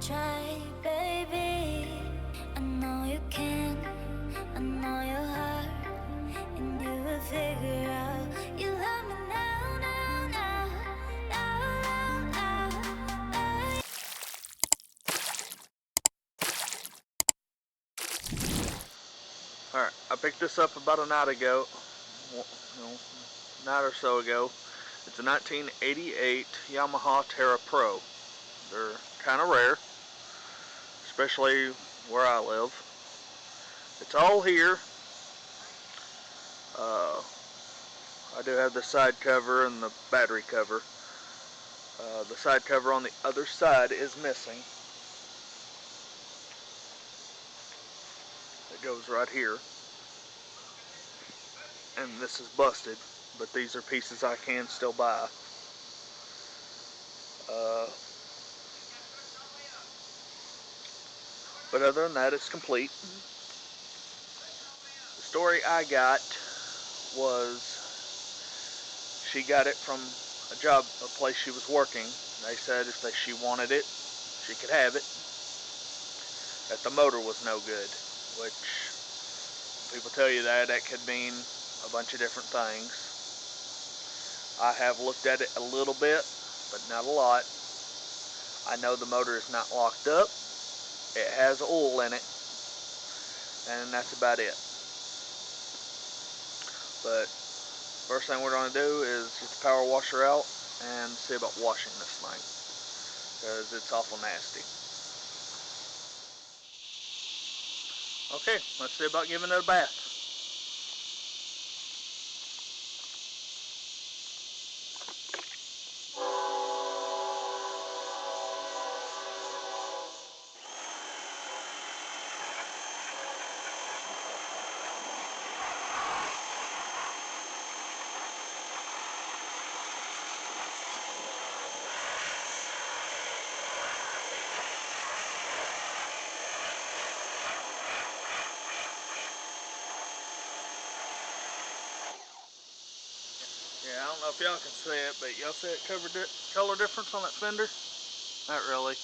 try, baby. I know you can, I know your heart, and you will figure out you love me now, now, now, now, now, now. Alright, I picked this up about a night ago, night or so ago. It's a 1988 Yamaha terrapro. They're kind of rare, especially where I live. It's all here. I do have the side cover and the battery cover. The side cover on the other side is missing. It goes right here. And this is busted, but these are pieces I can still buy. But other than that, it's complete. The story I got was she got it from a place she was working. They said if she wanted it, she could have it. That the motor was no good, which people tell you that could mean a bunch of different things. I have looked at it a little bit, but not a lot. I know the motor is not locked up. It has oil in it, and that's about it. But first thing we're going to do is get the power washer out and see about washing this thing, because it's awful nasty. Okay, let's see about giving it a bath. Yeah, I don't know if y'all can see it, but y'all see it color difference on that fender? Not really.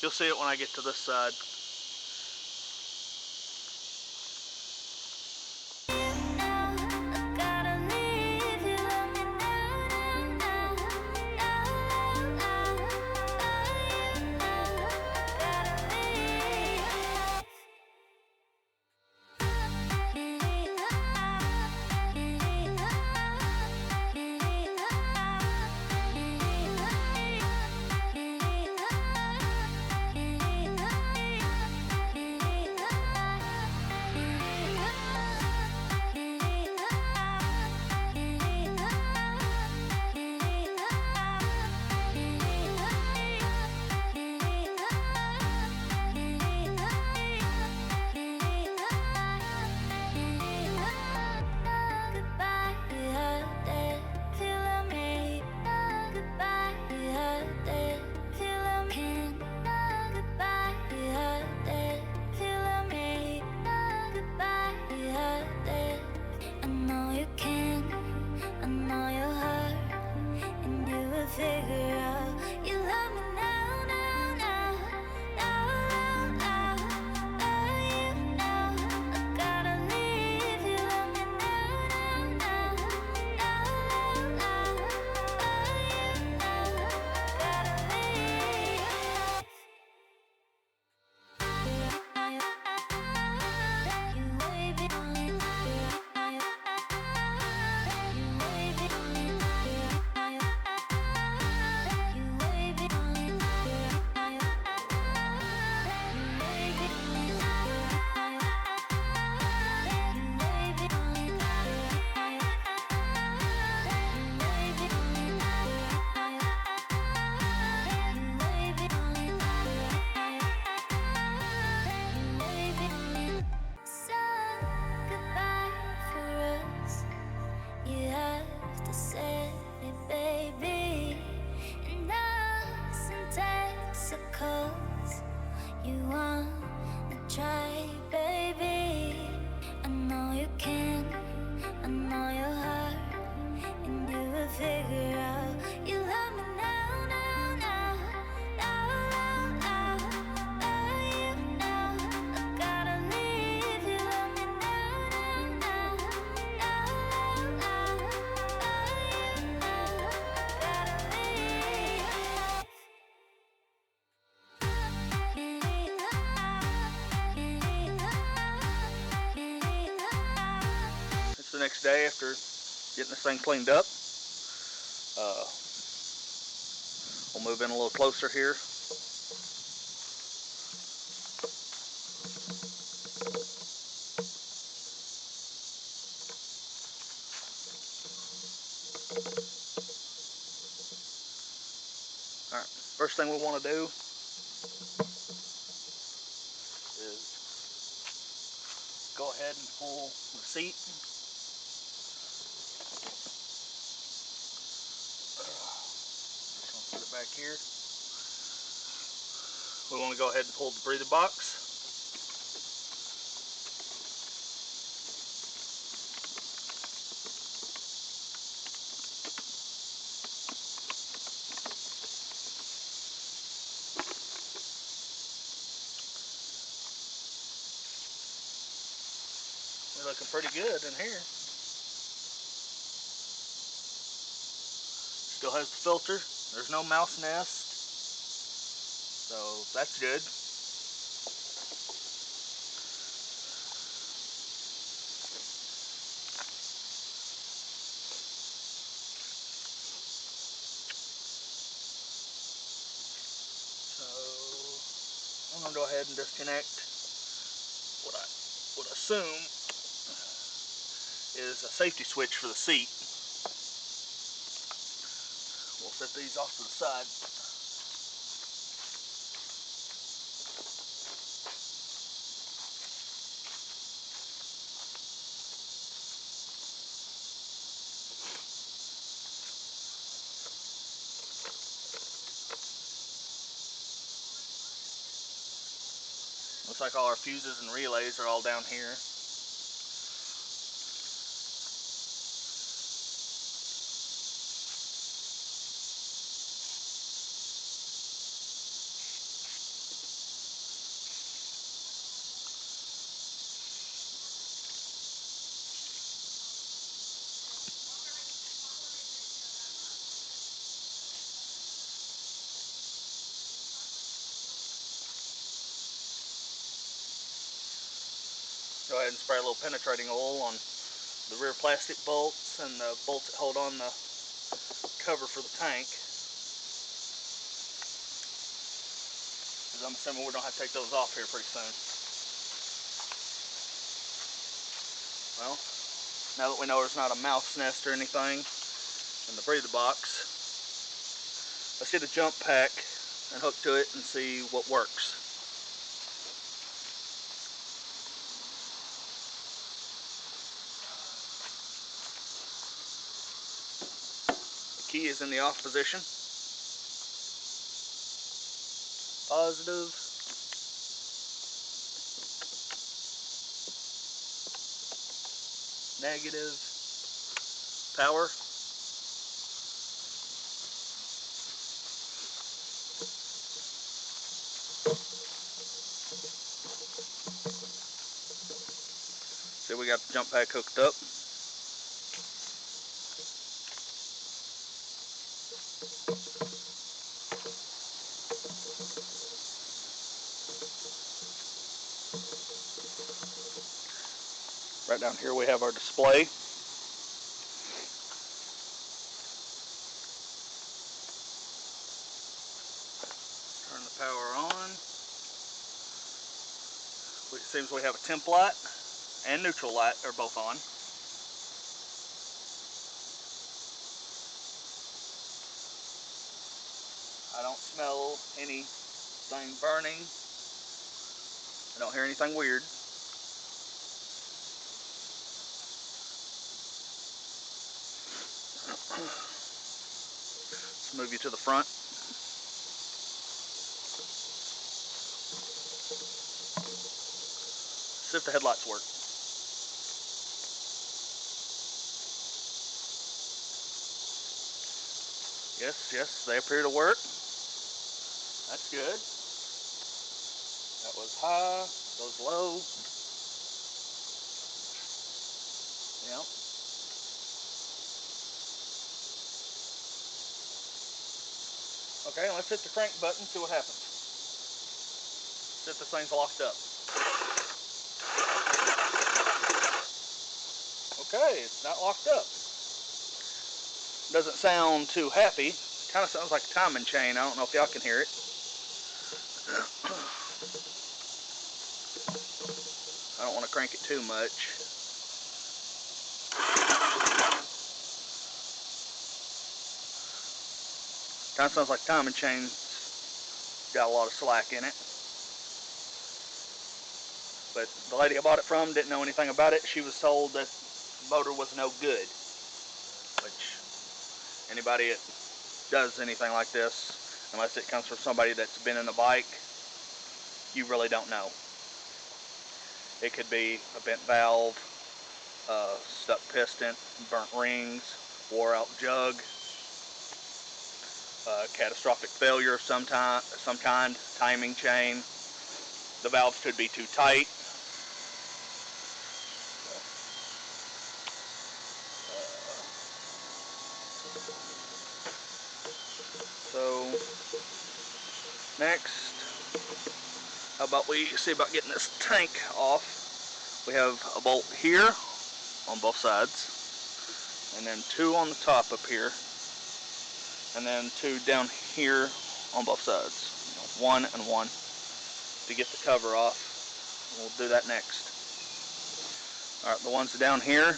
You'll see it when I get to this side. Figure out you love me now, now, now, now, now, now, you know I gotta leave. You love me now, now, now, now, now, you know gotta leave. Baby, and us in Texas, you wanna try, baby. I know you can, I know your heart, and you will figure out you love me now, now, now, now, now, now. next day after getting this thing cleaned up. We'll move in a little closer here. Alright, first thing we want to do is go ahead and pull the seat. Just gonna put it back here. We want to go ahead and pull the breather box. We're looking pretty good in here. Still has the filter. There's no mouse nest. So that's good. So I'm gonna go ahead and disconnect what I would assume is a safety switch for the seat. We'll set these off to the side. Looks like all our fuses and relays are all down here. Go ahead and spray a little penetrating oil on the rear plastic bolts and the bolts that hold on the cover for the tank. Because I'm assuming we're going to have to take those off here pretty soon. Well, now that we know there's not a mouse nest or anything in the breather box, let's get a jump pack and hook to it and see what works. Key is in the off position. Positive. Negative. Power. See, we got the jump pack hooked up. Right down here we have our display. Turn the power on. It seems we have a temp light and neutral light are both on. I don't smell anything burning. I don't hear anything weird. Let's move you to the front. See if the headlights work. Yes, they appear to work. That's good. That was high, goes low. Yep. Okay, let's hit the crank button and see what happens. See if this thing's locked up. Okay, it's not locked up. Doesn't sound too happy. Kind of sounds like a timing chain. I don't know if y'all can hear it. I don't want to crank it too much. Kind of sounds like timing chain. Got a lot of slack in it. But the lady I bought it from didn't know anything about it. She was told that the motor was no good. Which, anybody that does anything like this, unless it comes from somebody that's been in the bike, you really don't know. It could be a bent valve, stuck piston, burnt rings, wore out jug, catastrophic failure of some kind, timing chain. The valves could be too tight. So next, how about we see about getting this tank off? We have a bolt here on both sides, and then two on the top up here, and then two down here on both sides. One and one to get the cover off. We'll do that next. Alright, the ones down here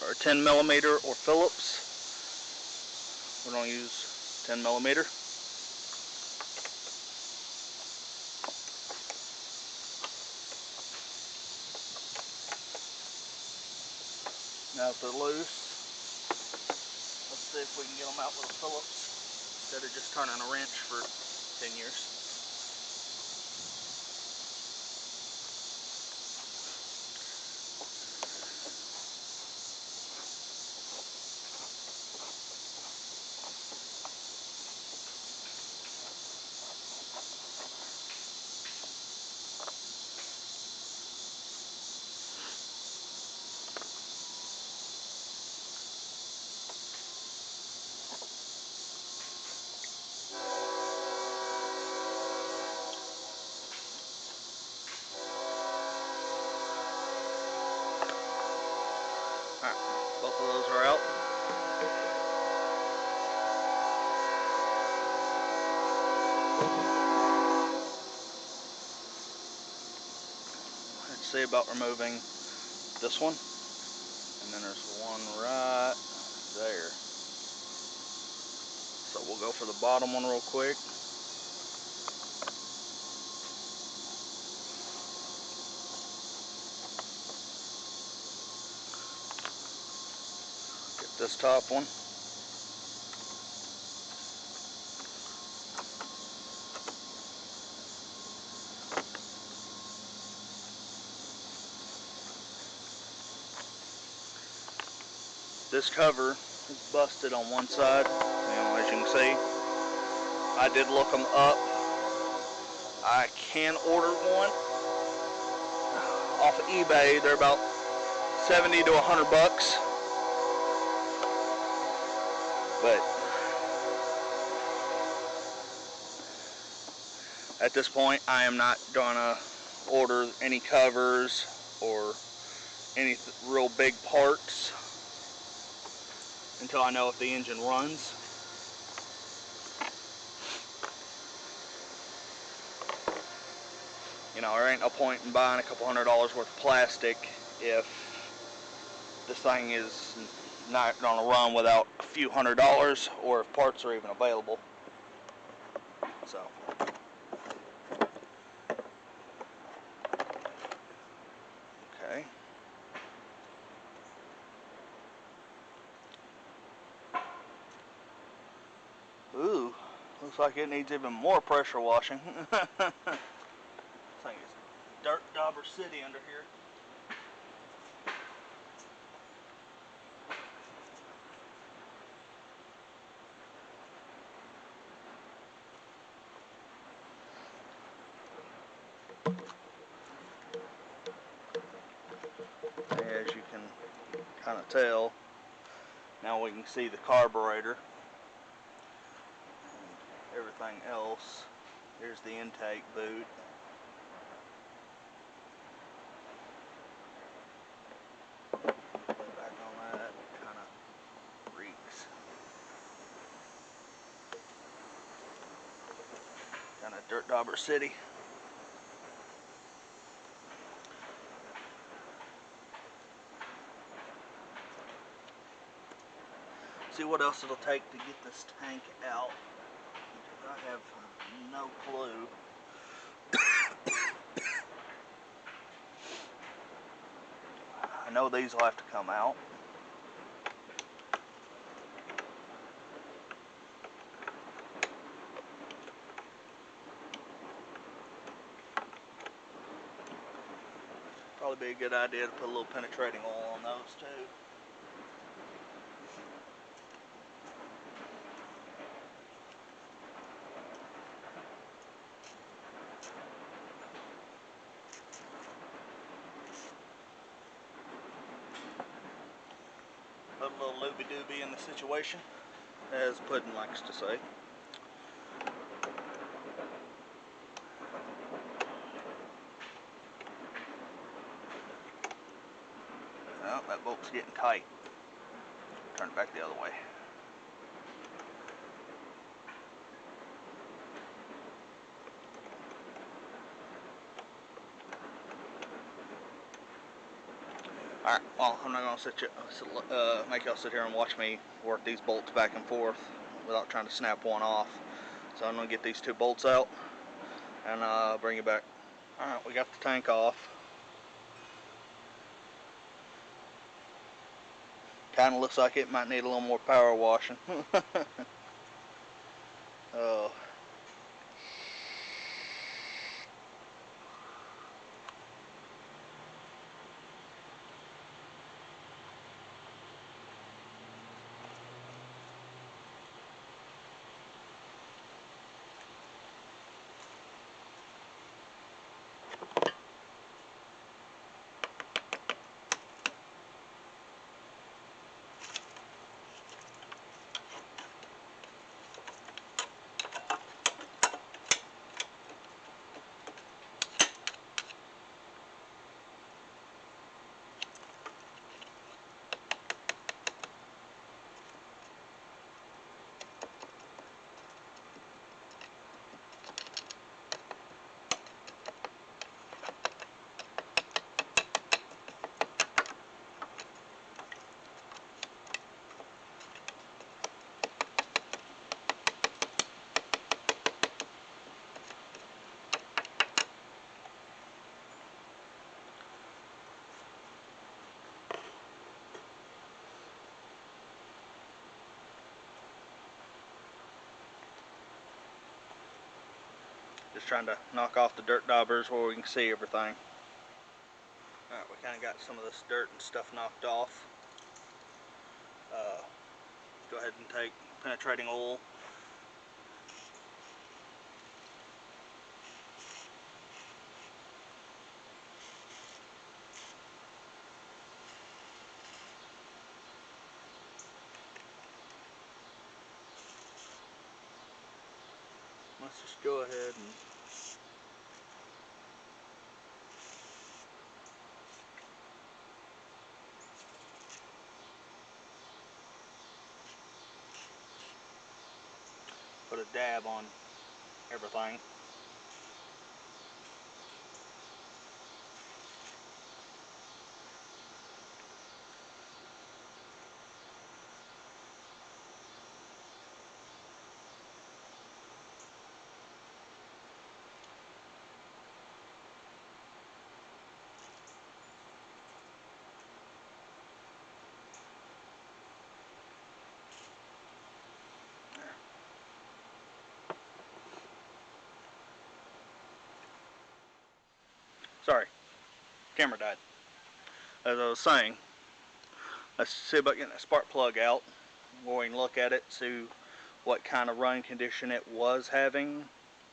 are 10 millimeter or Phillips. We're going to use 10 millimeter. Now if they're loose, let's see if we can get them out with a Phillips instead of just turning a wrench for 10 years. Alright, both of those are out. Let's see about removing this one. And then there's one right there. So we'll go for the bottom one real quick. Get this top one. This cover is busted on one side, as you can see. I did look them up. I can order one off of eBay. They're about 70 to 100 bucks. But at this point, I am not gonna order any covers or any real big parts until I know if the engine runs. There ain't no point in buying a couple $100s worth of plastic if this thing is not gonna run without a few $100s, or if parts are even available. So okay. Ooh, looks like it needs even more pressure washing. This thing is dirt dauber city under here. As you can kind of tell, now we can see the carburetor and everything else. Here's the intake boot. Back Dirt Dauber City. See what else it'll take to get this tank out. I have no clue. I know these will have to come out. Probably be a good idea to put a little penetrating oil on those too. Put a little looby-dooby in the situation, as Puddin likes to say. Well, that bolt's getting tight. Turn it back the other way. Alright, well, I'm not going to make y'all sit here and watch me work these bolts back and forth without trying to snap one off. So I'm going to get these two bolts out and bring you back. Alright, we got the tank off. Kind of looks like it might need a little more power washing. Oh. Just trying to knock off the dirt daubers where we can see everything. Alright, we kind of got some of this dirt and stuff knocked off. Go ahead and take penetrating oil. Let's just go ahead and put a dab on everything. Sorry, camera died. As I was saying, let's see about getting that spark plug out. Where we can look at it, see what kind of run condition it was having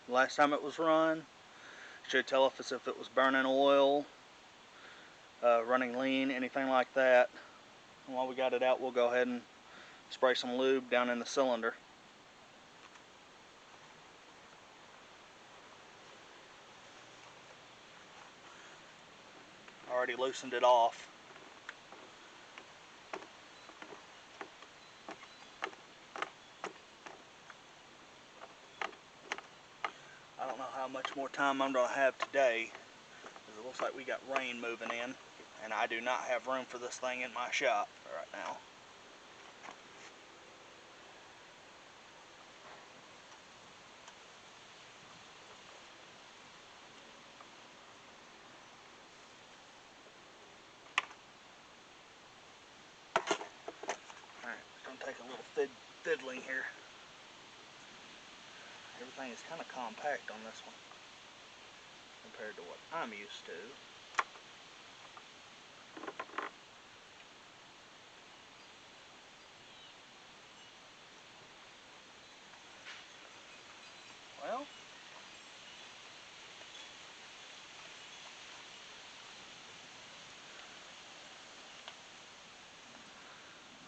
last time it was run. Should tell us if it was burning oil, running lean, anything like that. And while we got it out, we'll go ahead and spray some lube down in the cylinder. Already loosened it off. I don't know know how much more time I'm going to have today, because it looks like we got rain moving in, and I do not have room for this thing in my shop right now. Alright, it's going to take a little fiddling here. Everything is kind of compact on this one compared to what I'm used to. Well,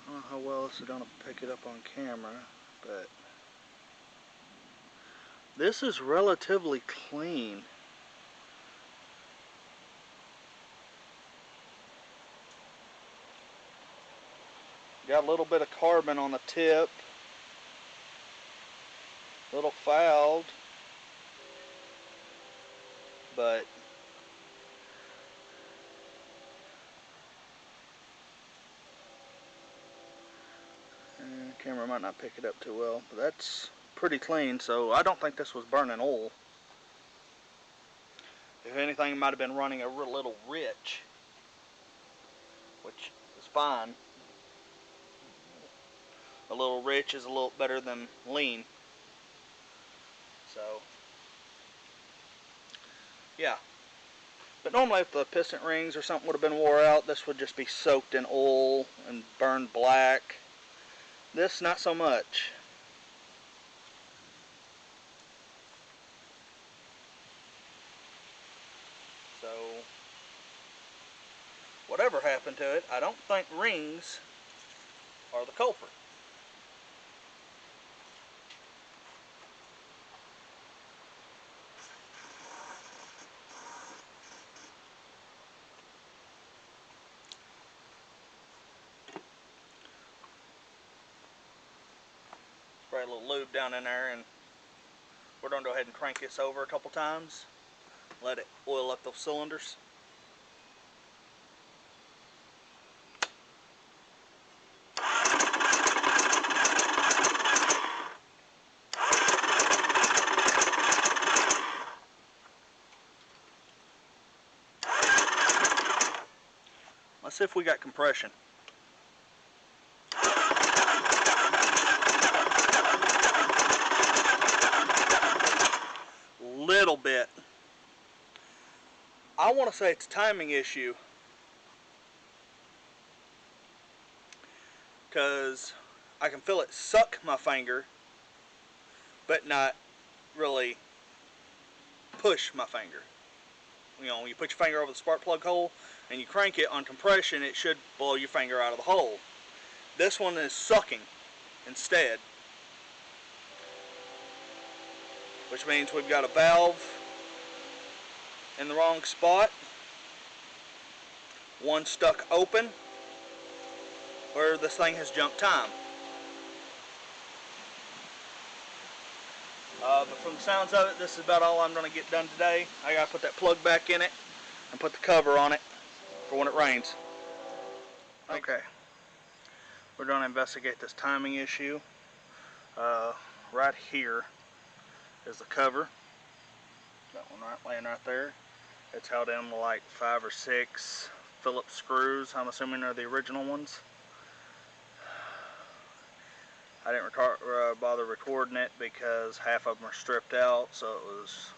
I don't know how well this is going to pick it up on camera, but this is relatively clean. Got a little bit of carbon on the tip, a little fouled, but camera might not pick it up too well, but that's pretty clean, so I don't think this was burning oil. If anything, it might have been running a little rich, which is fine. A little rich is a little better than lean. So, yeah. But normally if the piston rings or something would have been wore out, this would just be soaked in oil and burned black. This, not so much. So, whatever happened to it, I don't think rings are the culprit. Spray a little lube down in there, and we're going to go ahead and crank this over a couple times. Let it oil up those cylinders. Let's see if we got compression. Little bit. I want to say it's a timing issue, because I can feel it suck my finger, but not really push my finger. You know, when you put your finger over the spark plug hole and you crank it on compression, it should blow your finger out of the hole. This one is sucking instead, which means we've got a valve in the wrong spot, one stuck open where this thing has jumped time. But from the sounds of it, this is about all I'm going to get done today. I got to put that plug back in it and put the cover on it for when it rains. Okay, we're going to investigate this timing issue. Right here is the cover. That one laying right there. It's held in with like 5 or 6 Phillips screws. I'm assuming they're the original ones. I didn't bother recording it because half of them are stripped out, so it was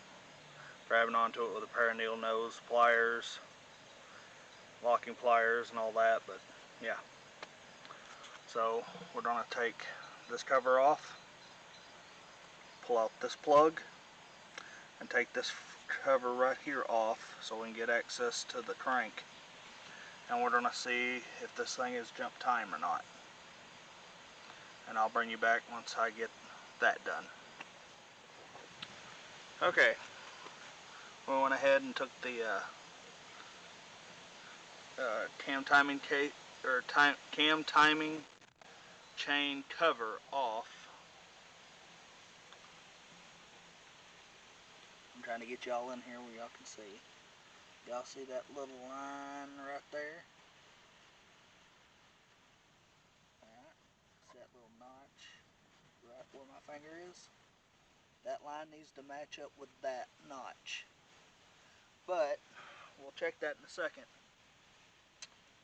grabbing onto it with a pair of needle nose pliers, locking pliers and all that, but yeah. So we're going to take this cover off, pull out this plug, and take this cover right here off so we can get access to the crank. And we're going to see if this thing has jump time or not. And I'll bring you back once I get that done. Okay, we went ahead and took the cam timing chain cover off. trying to get y'all in here where y'all can see. Y'all see that little line right there? Alright, see that little notch right where my finger is? That line needs to match up with that notch. But, we'll check that in a second.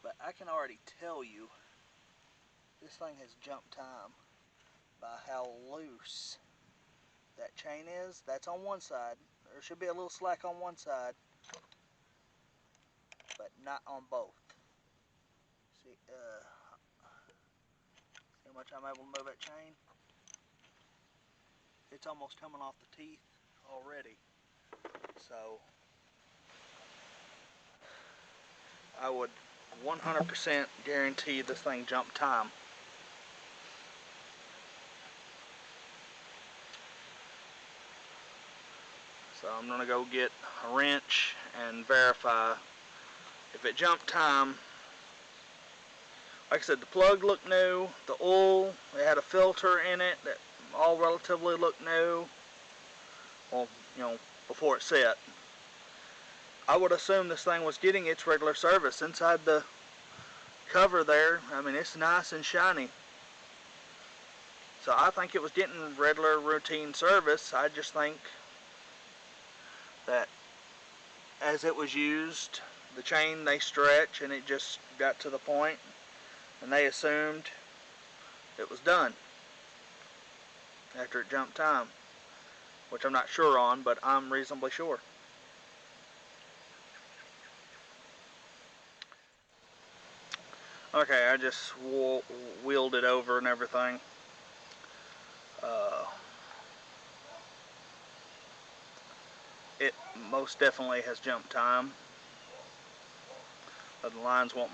But I can already tell you, this thing has jumped time by how loose that chain is. That's on one side. There should be a little slack on one side, but not on both. See how much I'm able to move that chain? It's almost coming off the teeth already. So I would 100% guarantee this thing jumped time. So I'm going to go get a wrench and verify if it jumped time. Like I said, the plug looked new, the oil, it had a filter in it that all relatively looked new. Well, you know, before it set. I would assume this thing was getting its regular service. Inside the cover there, I mean, it's nice and shiny. So I think it was getting regular routine service. I just think that as it was used, the chain, they stretch and it just got to the point and they assumed it was done after it jumped time, which I'm not sure on, but I'm reasonably sure. Okay, I just wheeled it over and everything. It most definitely has jumped time. The lines won't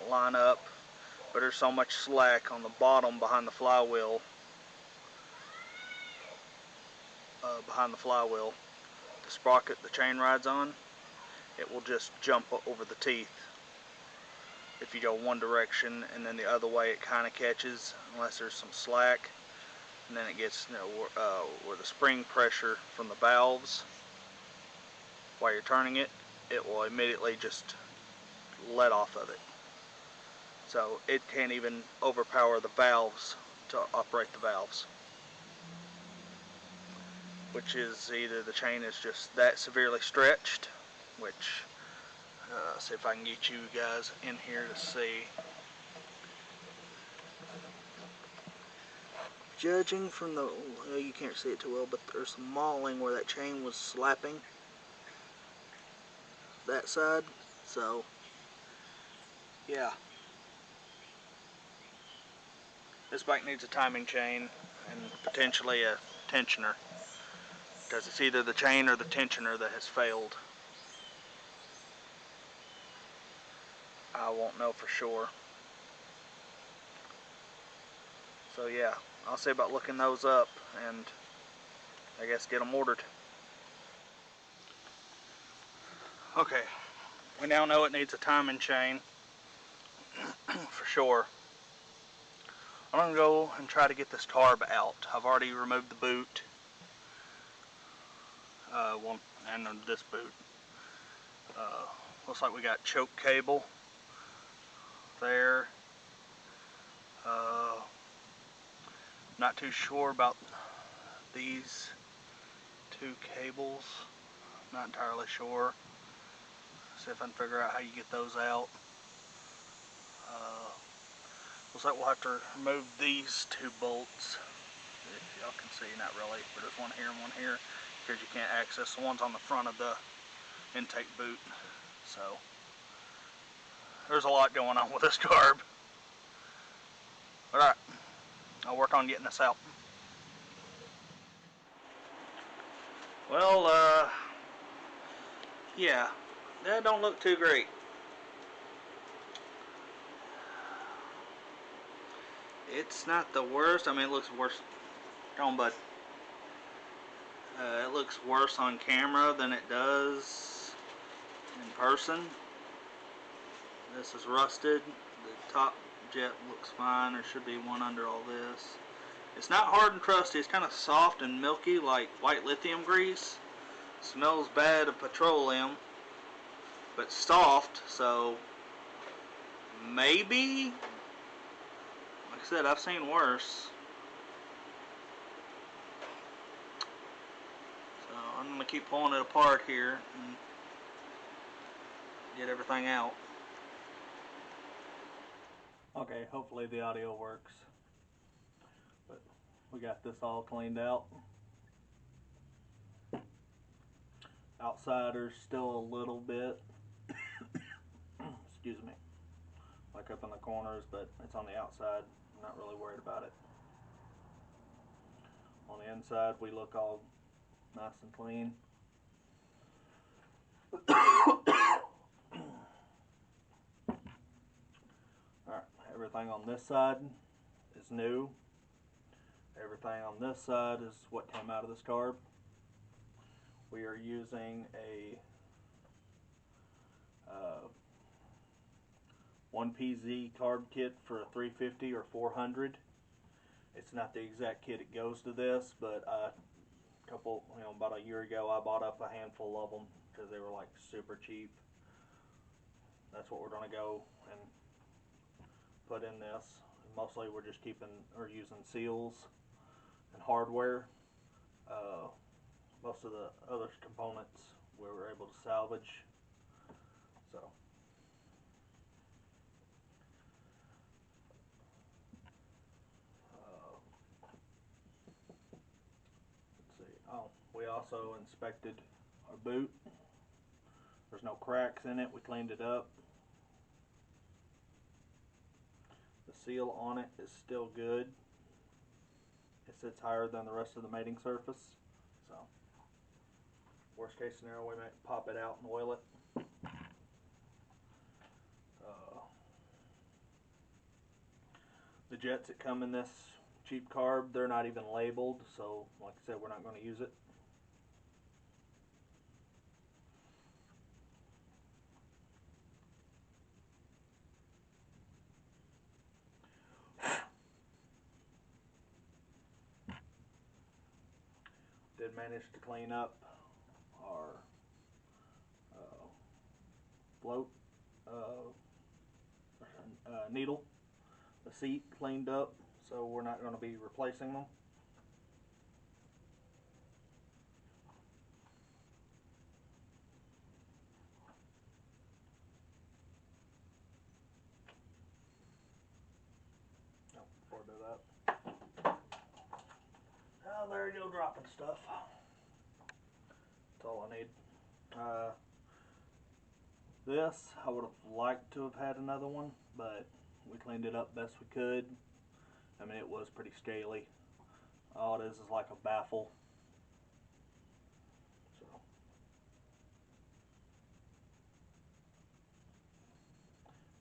line up, but there's so much slack on the bottom behind the flywheel. The sprocket the chain rides on, it will just jump over the teeth. If you go one direction and then the other way, it kind of catches unless there's some slack, and then it gets, you know, where the spring pressure from the valves while you're turning it, it will immediately just let off of it. So it can't even overpower the valves to operate the valves, which is either the chain is just that severely stretched, which see if I can get you guys in here to see. Judging from the, well, you can't see it too well, but there's some mauling where that chain was slapping that side. So yeah, this bike needs a timing chain and potentially a tensioner, because it's either the chain or the tensioner that has failed. I won't know for sure. So yeah, I'll see about looking those up and I guess get them ordered. Okay, we now know it needs a timing chain for sure. I'm going to go and try to get this carb out. I've already removed the boot, and this boot. Looks like we got choke cable there. Not too sure about these two cables. Not entirely sure. See if I can figure out how you get those out. Looks like we'll have to remove these two bolts. If y'all can see, not really, but there's one here and one here, because you can't access the ones on the front of the intake boot. So there's a lot going on with this carb. Alright, I'll work on getting this out. Well, yeah, that don't look too great. It's not the worst. I mean, it looks worse. Come on, bud. It looks worse on camera than it does in person. This is rusted. The top jet looks fine. There should be one under all this. It's not hard and crusty. It's kind of soft and milky like white lithium grease. Smells bad of petroleum, but soft, so maybe, like I said, I've seen worse. So I'm going to keep pulling it apart here and get everything out. Okay, hopefully the audio works. But we got this all cleaned out. Outside there's still a little bit, excuse me, like up in the corners, but it's on the outside. I'm not really worried about it. On the inside we look all nice and clean. Alright, everything on this side is new. Everything on this side is what came out of this carb. We are using a 1PZ carb kit for a 350 or 400. It's not the exact kit it goes to this, but about a year ago I bought up a handful of them because they were like super cheap. That's what we're going to go and put in this. Mostly we're just using seals and hardware. Most of the other components we were able to salvage. So let's see. Oh, we also inspected our boot. There's no cracks in it. We cleaned it up. The seal on it is still good. It sits higher than the rest of the mating surface. So worst case scenario, we might pop it out and oil it. The jets that come in this cheap carb, they're not even labeled, so like I said, we're not going to use it. Did manage to clean up our float needle. The seat cleaned up, so we're not going to be replacing them. Oh, before I do that, oh, there you go, dropping stuff. That's all I need. This, I would have liked to have had another one, but we cleaned it up best we could. I mean, it was pretty scaly. All it is like a baffle. So,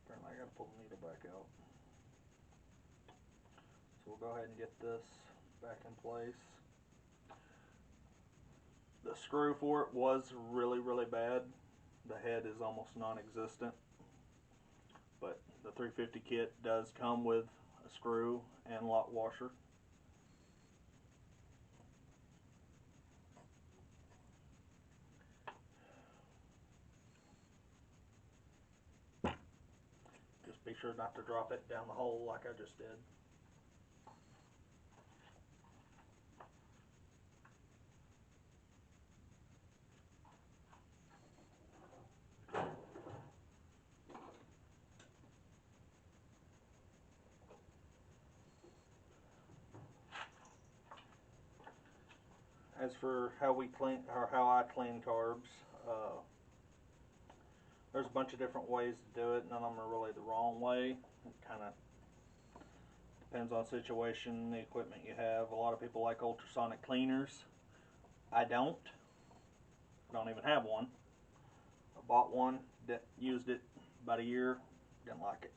apparently I gotta pull the needle back out. So we'll go ahead and get this back in place. The screw for it was really, really bad. The head is almost non-existent. But the 350 kit does come with a screw and lock washer. Just be sure not to drop it down the hole like I just did. As for how we clean, or how I clean carbs, there's a bunch of different ways to do it. None of them are really the wrong way. It kind of depends on the situation, the equipment you have. A lot of people like ultrasonic cleaners. I don't. I don't even have one. I bought one, used it about a year, didn't like it.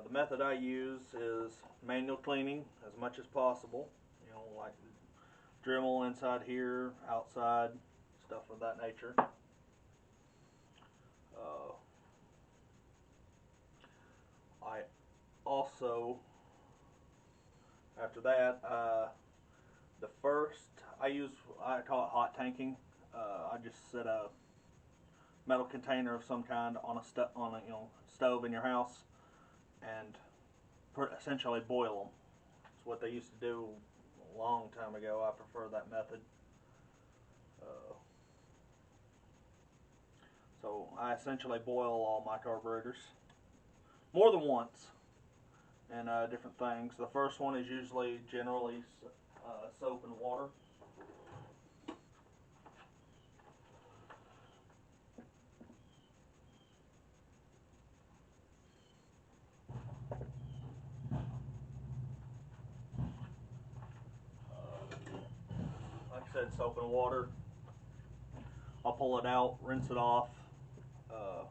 The method I use is manual cleaning as much as possible. You know, like Dremel inside here, outside, stuff of that nature. I also, after that, The first I call it hot tanking. I just set a metal container of some kind on a stove in your house and essentially boil them. It's what they used to do a long time ago. I prefer that method. Uh, so I essentially boil all my carburetors more than once, and different things. The first one is usually generally soap and water. Like I said, soap and water. I'll pull it out, rinse it off, uh,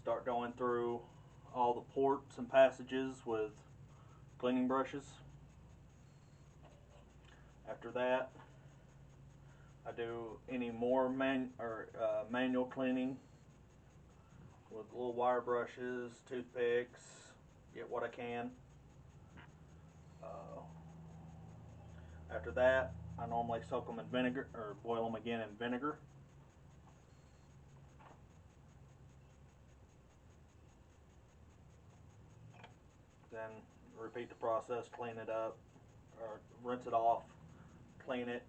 start going through all the ports and passages with cleaning brushes. After that, I do any more manual cleaning with little wire brushes, toothpicks, get what I can. Uh, After that, I normally soak them in vinegar or boil them again in vinegar. Then repeat the process, clean it up, or rinse it off, clean it,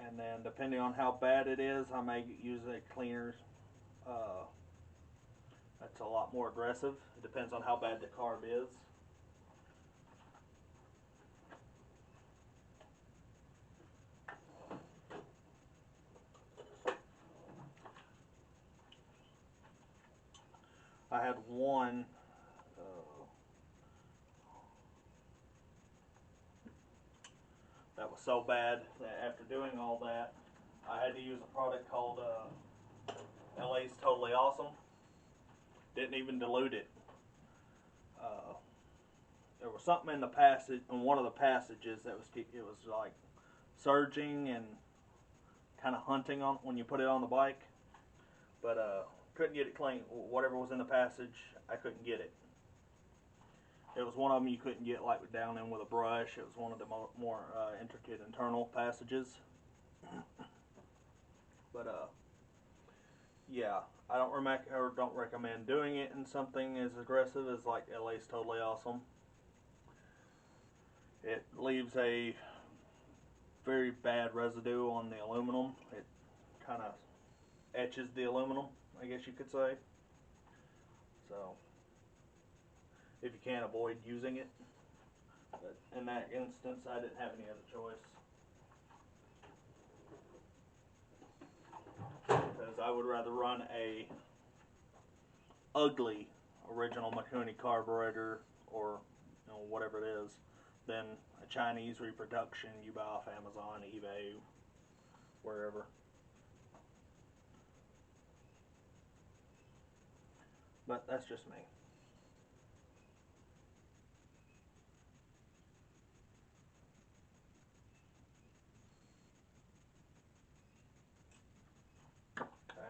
and then depending on how bad it is, I may use a cleaner. Uh, that's a lot more aggressive. It depends on how bad the carb is. I had one that was so bad that after doing all that, I had to use a product called LA's Totally Awesome. Didn't even dilute it. Uh, there was something in the passage, in one of the passages that it was like surging and kind of hunting on when you put it on the bike, but couldn't get it clean. Whatever was in the passage, I couldn't get it. It was one of them you couldn't get like down in with a brush. It was one of the more intricate internal passages. But yeah, I don't recommend doing it in something as aggressive as like LA's Totally Awesome. It leaves a very bad residue on the aluminum. It kind of etches the aluminum, I guess you could say. So if you can't avoid using it, but in that instance, I didn't have any other choice because I would rather run a ugly original Mikuni carburetor or whatever it is than a Chinese reproduction you buy off Amazon, eBay, wherever. But that's just me. Okay.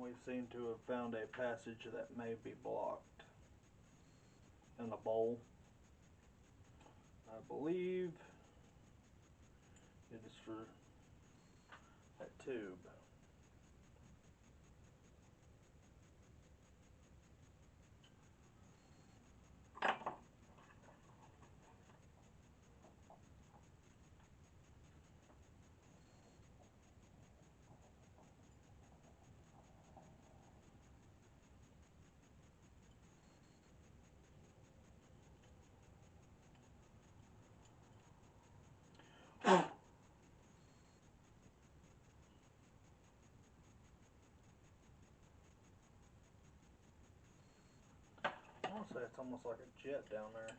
we seem to have found a passage that may be blocked in the bowl. I believe it is for that tube. I want to say it's almost like a jet down there.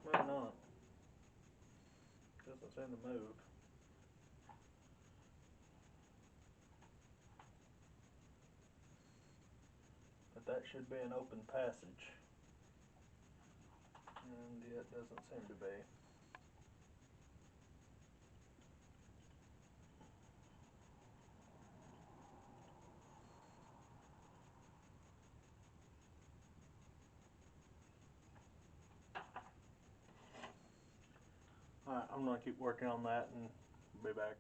Maybe not. Doesn't seem to move. But that should be an open passage. And it doesn't seem to be. Alright, I'm going to keep working on that and be back.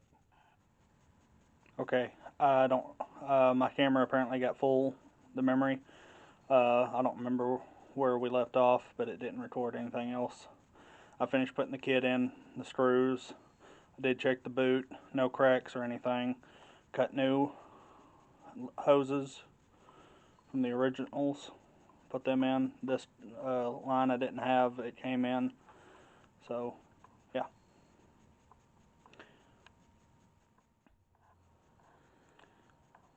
Okay, I don't, my camera apparently got full, the memory. I don't remember where we left off, but it didn't record anything else. I finished putting the kit in, the screws. I did check the boot, no cracks or anything. Cut new hoses from the originals, put them in. This line I didn't have, it came in. So, yeah.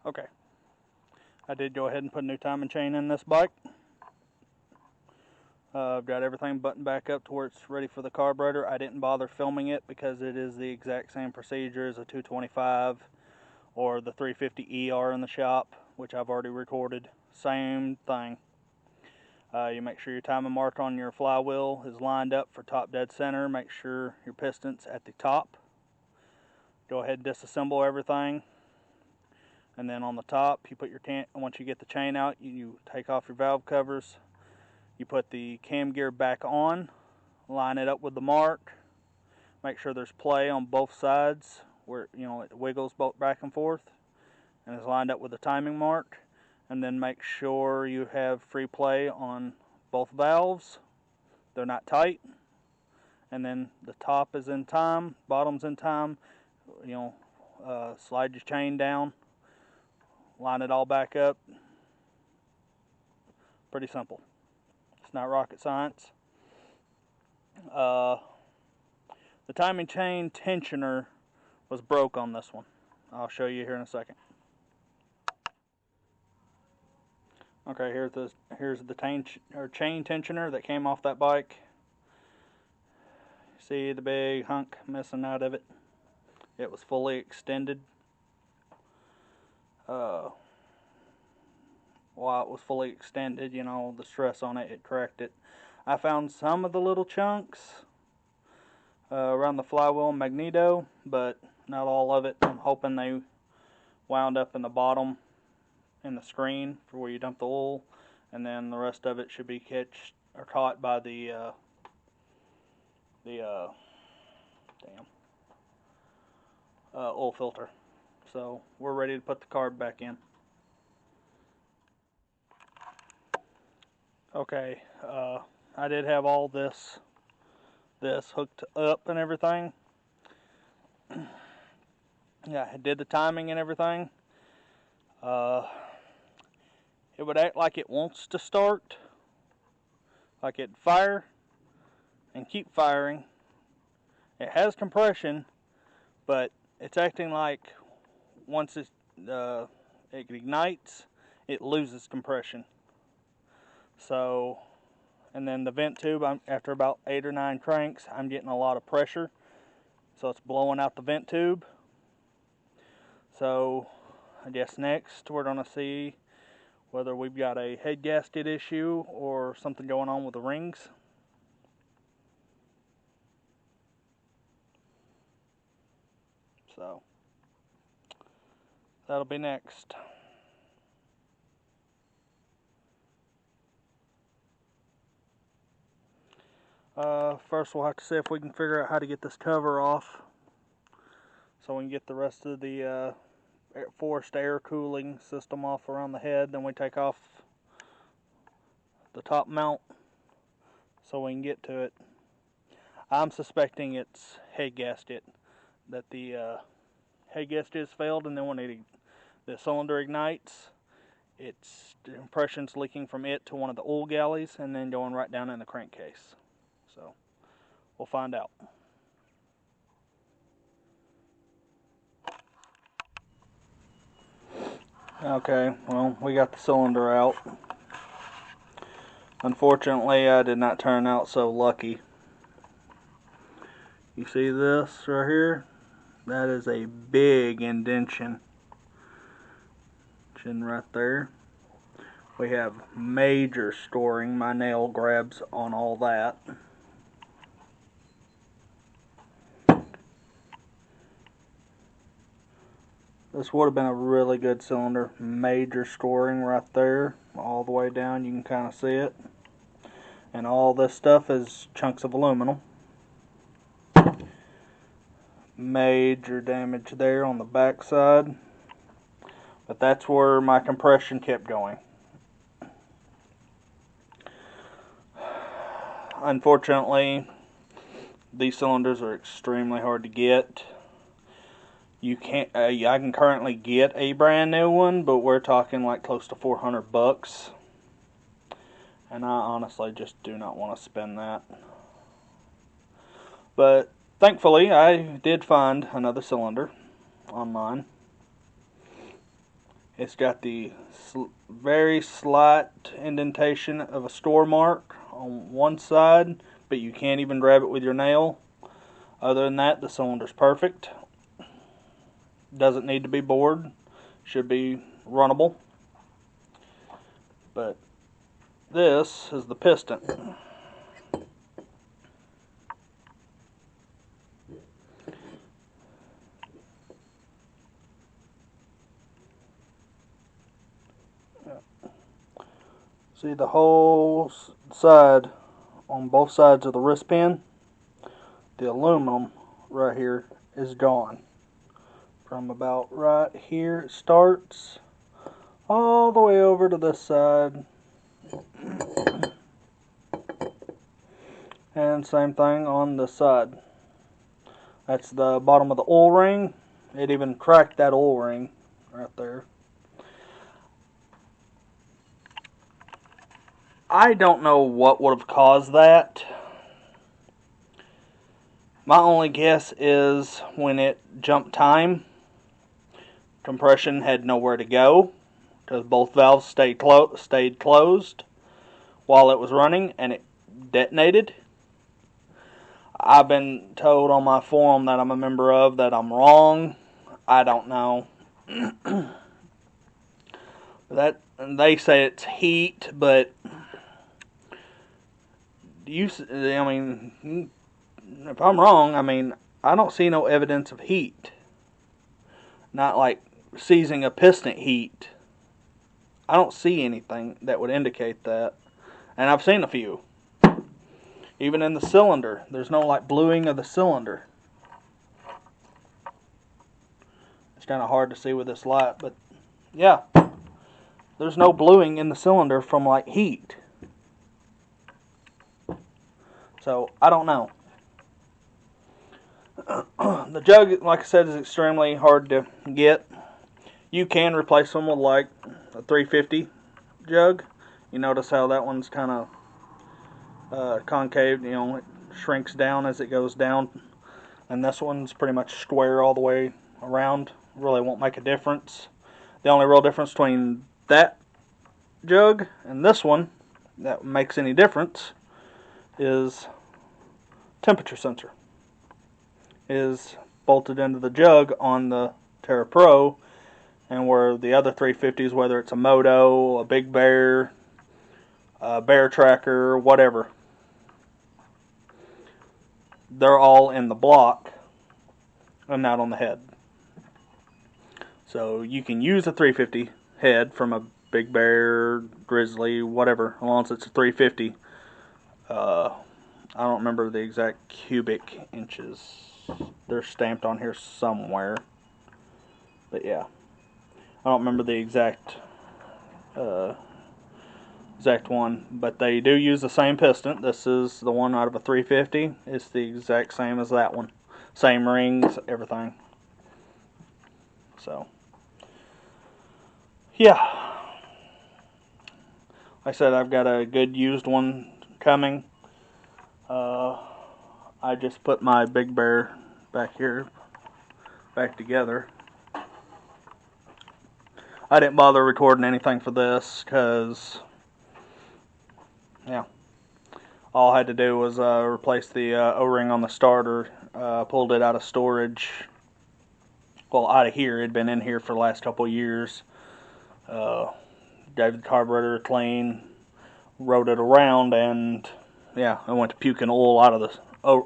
Okay. I did go ahead and put a new timing chain in this bike. I've got everything buttoned back up to where it's ready for the carburetor. I didn't bother filming it because it is the exact same procedure as a 225 or the 350 ER in the shop, which I've already recorded. Same thing. You make sure your timing mark on your flywheel is lined up for top dead center. Make sure your piston's at the top. Go ahead and disassemble everything. And then on the top, you put your once you get the chain out, you take off your valve covers. You put the cam gear back on, line it up with the mark, make sure there's play on both sides where it wiggles both back and forth and is lined up with the timing mark, and then make sure you have free play on both valves. They're not tight, and then the top is in time, bottom's in time. Slide your chain down, line it all back up. Pretty simple. It's not rocket science. The timing chain tensioner was broke on this one. I'll show you here in a second. Okay, here's the chain tensioner that came off that bike. See the big hunk missing out of it? It was fully extended. While it was fully extended, the stress on it cracked it. I found some of the little chunks around the flywheel magneto, but not all of it. I'm hoping they wound up in the bottom in the screen for where you dump the oil, and then the rest of it should be caught by the oil filter. So we're ready to put the carb back in. Okay, I did have all this hooked up and everything. Yeah, I did the timing and everything. It would act like it wants to start, like it'd fire and keep firing. It has compression, but it's acting like once it ignites, it loses compression. So, and then the vent tube, after about 8 or 9 cranks, I'm getting a lot of pressure. So it's blowing out the vent tube. So I guess next we're going to see whether we've got a head gasket issue or something going on with the rings. So that'll be next. First we'll have to see if we can figure out how to get this cover off so we can get the rest of the forced air cooling system off around the head. Then we take off the top mount so we can get to it. I'm suspecting it's head gasket, that the head gasket has failed, and then when the cylinder ignites, it's the compression's leaking from it to one of the oil galleys and then going right down in the crankcase. So we'll find out. Okay, well, we got the cylinder out. Unfortunately, I did not turn out so lucky. You see this right here? That is a big indentation right there. We have major scoring. My nail grabs on all that. This would have been a really good cylinder. Major scoring right there, all the way down. You can kind of see it. And all this stuff is chunks of aluminum. Major damage there on the back side. But that's where my compression kept going. Unfortunately, these cylinders are extremely hard to get. You can't. I can currently get a brand new one, but we're talking like close to $400, and I honestly just do not want to spend that. But thankfully, I did find another cylinder online. It's got the very slight indentation of a store mark on one side, but you can't even grab it with your nail. Other than that, the cylinder's perfect. Doesn't need to be bored. Should be runnable. But this is the piston. See the whole side on both sides of the wrist pin? The aluminum right here is gone. From about right here it starts all the way over to this side. And same thing on this side. That's the bottom of the oil ring. It even cracked that oil ring right there. I don't know what would have caused that. My only guess is when it jumped time, compression had nowhere to go because both valves stayed closed while it was running, and it detonated. I've been told on my forum that I'm a member of that I'm wrong. I don't know. They say it's heat, but if I'm wrong, I don't see no evidence of heat. Not like seizing a piston heat. I don't see anything that would indicate that. And I've seen a few. Even in the cylinder, there's no like bluing of the cylinder. It's kind of hard to see with this light, but yeah. There's no bluing in the cylinder from like heat. So, I don't know. The jug, like I said, is extremely hard to get. You can replace them with like a 350 jug. You notice how that one's kind of concave, it shrinks down as it goes down. And this one's pretty much square all the way around. Really won't make a difference. The only real difference between that jug and this one that makes any difference is temperature sensor is bolted into the jug on the terrapro, And where the other 350s, whether it's a Moto, a Big Bear, a Bear Tracker, whatever, they're all in the block and not on the head. So you can use a 350 head from a Big Bear, Grizzly, whatever, as long as it's a 350. I don't remember the exact cubic inches. They're stamped on here somewhere. But yeah, I don't remember the exact one. But they do use the same piston. This is the one out of a 350. It's the exact same as that one. Same rings, everything. So, yeah. Like I said, I've got a good used one coming. I just put my Big Bear back together. I didn't bother recording anything for this because, yeah, all I had to do was replace the O-ring on the starter. Pulled it out of storage. Well, out of here. It had been in here for the last couple of years. Gave the carburetor a clean, rode it around, and yeah, I went to puking oil out of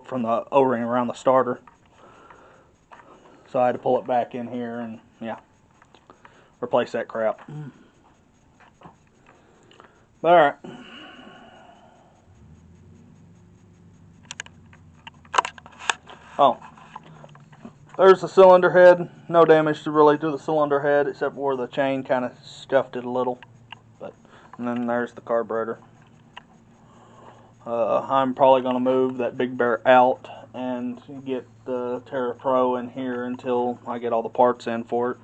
from the O-ring around the starter. So I had to pull it back in here and yeah, replace that crap. But alright. Oh, there's the cylinder head. No damage really to the cylinder head except where the chain kind of scuffed it a little. And then there's the carburetor. I'm probably going to move that Big Bear out and get the terrapro in here until I get all the parts in for it.